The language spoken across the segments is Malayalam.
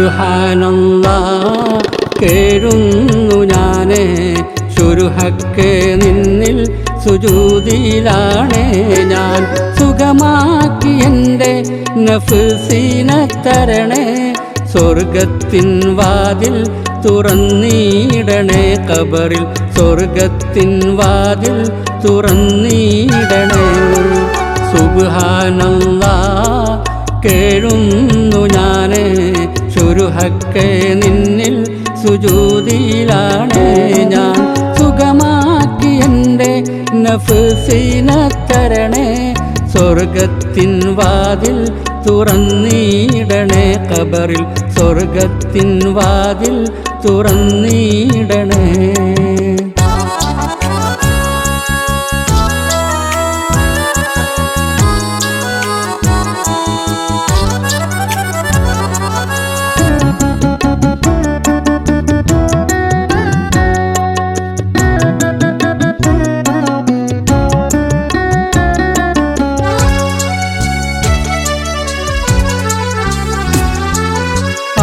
സുബ്ഹാനല്ലാഹ് കേഴുന്നു ഞാനേ ശുരുഹക്കെ നിന്നിൽ സുജൂദിലാണേ ഞാൻ സുഖമാക്കി എൻ്റെ നഫ്സിനെ തരണേ സ്വർഗത്തിൻ വാതിൽ തുറന്നിടണേ ഖബറിൽ സ്വർഗത്തിൻ വാതിൽ തുറന്നിടണേ സുബ്ഹാനല്ലാഹ് കേഴുന്നു ഞാനേ ശുരുഹക്കെ നിന്നിൽ സുജൂദിലാണേ ഞാൻ സുഖമാക്കി എൻ്റെ നഫ്സിനെ തരണേ സ്വർഗത്തിൻ വാതിൽ തുറന്നിടണേ ഖബറിൽ സ്വർഗത്തിൻ വാതിൽ തുറന്നിടണേ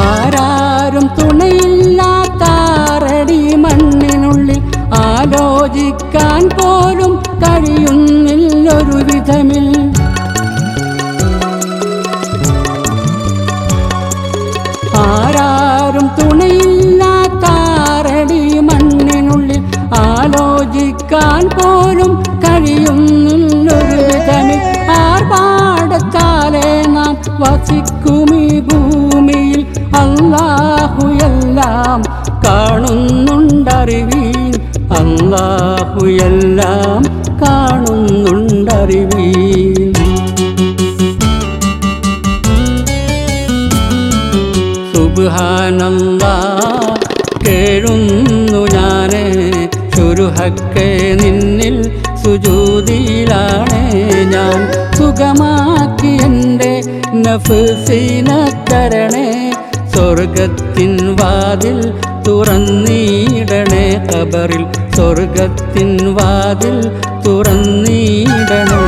ആരും തുണയില്ലാത്താറടി മണ്ണിനുള്ളിൽ ആലോചിക്കാൻ പോലും കഴിയുന്നില്ലൊരു വിധമിൽ ആരും തുണയില്ലാത്താറടി മണ്ണിനുള്ളിൽ ആലോചിക്കാൻ പോലും കഴിയുന്നില്ലൊരു വിധമിൽ ആർഭാടത്താലേ നാം വസിക്കുമീ ഭൂമിയിൽ അല്ലാഹു എല്ലാം കാണുന്നുണ്ടറിവീൻ അല്ലാഹു എല്ലാം കാണുന്നുണ്ടറിവീൻ സുബ്ഹാനല്ലാഹ് കേഴുന്നു ഞാനേ ശുരുഹക്കെ നിന്നിൽ സുജൂദിലാണേ ഞാൻ സുഖമാക്കി എൻ്റെ നഫ്സിനെ തരണേ സ്വർഗത്തിൻ വാതിൽ തുറന്നിടണേ ഖബറിൽ സ്വർഗത്തിൻ വാതിൽ തുറന്നിടണേ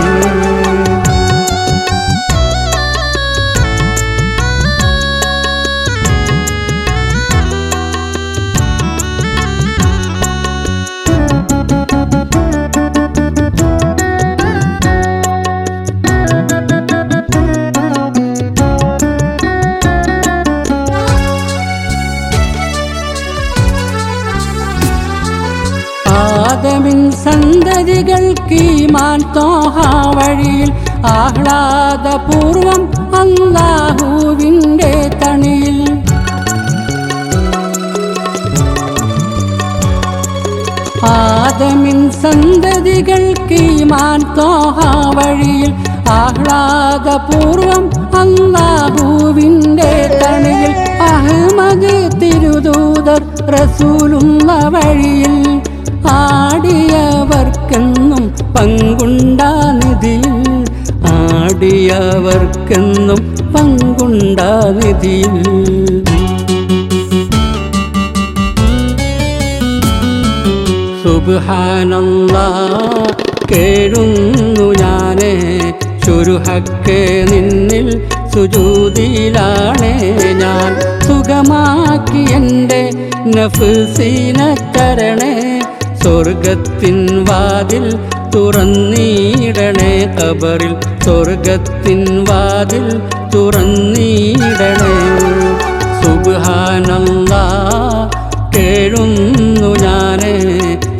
ആദമിൻ സന്തതികൾക്ക് ഈമാൻ ത്വാഹ വഴിയിൽ ആഹ്ലാദപൂർവം അല്ലാഹുവിൻ്റെ തണിയിൽ ആദമിൻ സന്തതികൾക്ക് ഈമാൻ ത്വാഹ വഴിയിൽ ആഹ്ലാദപൂർവം അല്ലാഹുവിൻ്റെ തണിയിൽ അഹ്മദ് തിരുദൂതർ റസൂലുള്ള വഴിയിൽ ആടിയവർക്കെന്നും പങ്കുണ്ടാനിധിയിൽ ആടിയവർക്കെന്നും പങ്കുണ്ടാനിധിയിൽ സുബ്ഹാനല്ലാഹ് കേഴുന്നു ഞാനേ ശുരുഹക്കെ നിന്നിൽ സുജൂദിലാണേ ഞാൻ സുഖമാക്കി എൻ്റെ നഫ്സിനെ തരണേ സ്വർഗത്തിൻ വാതിൽ തുറന്നിടണേ ഖബറിൽ സ്വർഗത്തിൻ വാതിൽ തുറന്നിടണേ സുബ്ഹാനല്ലാഹ് കേഴുന്നു ഞാനേ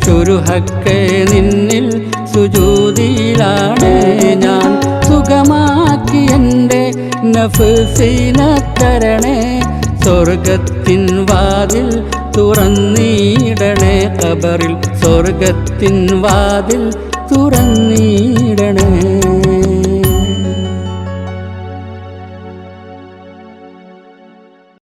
ശുരുഹക്കെ നിന്നിൽ സുജൂദിലാണേ ഞാൻ സുഖമാക്കി എൻ്റെ നഫ്സിനെ തരണേ സ്വർഗത്തിൻ വാതിൽ തുറന്നിടണേ ഖബറിൽ സ്വർഗത്തിൻ വാതിൽ തുറന്നീ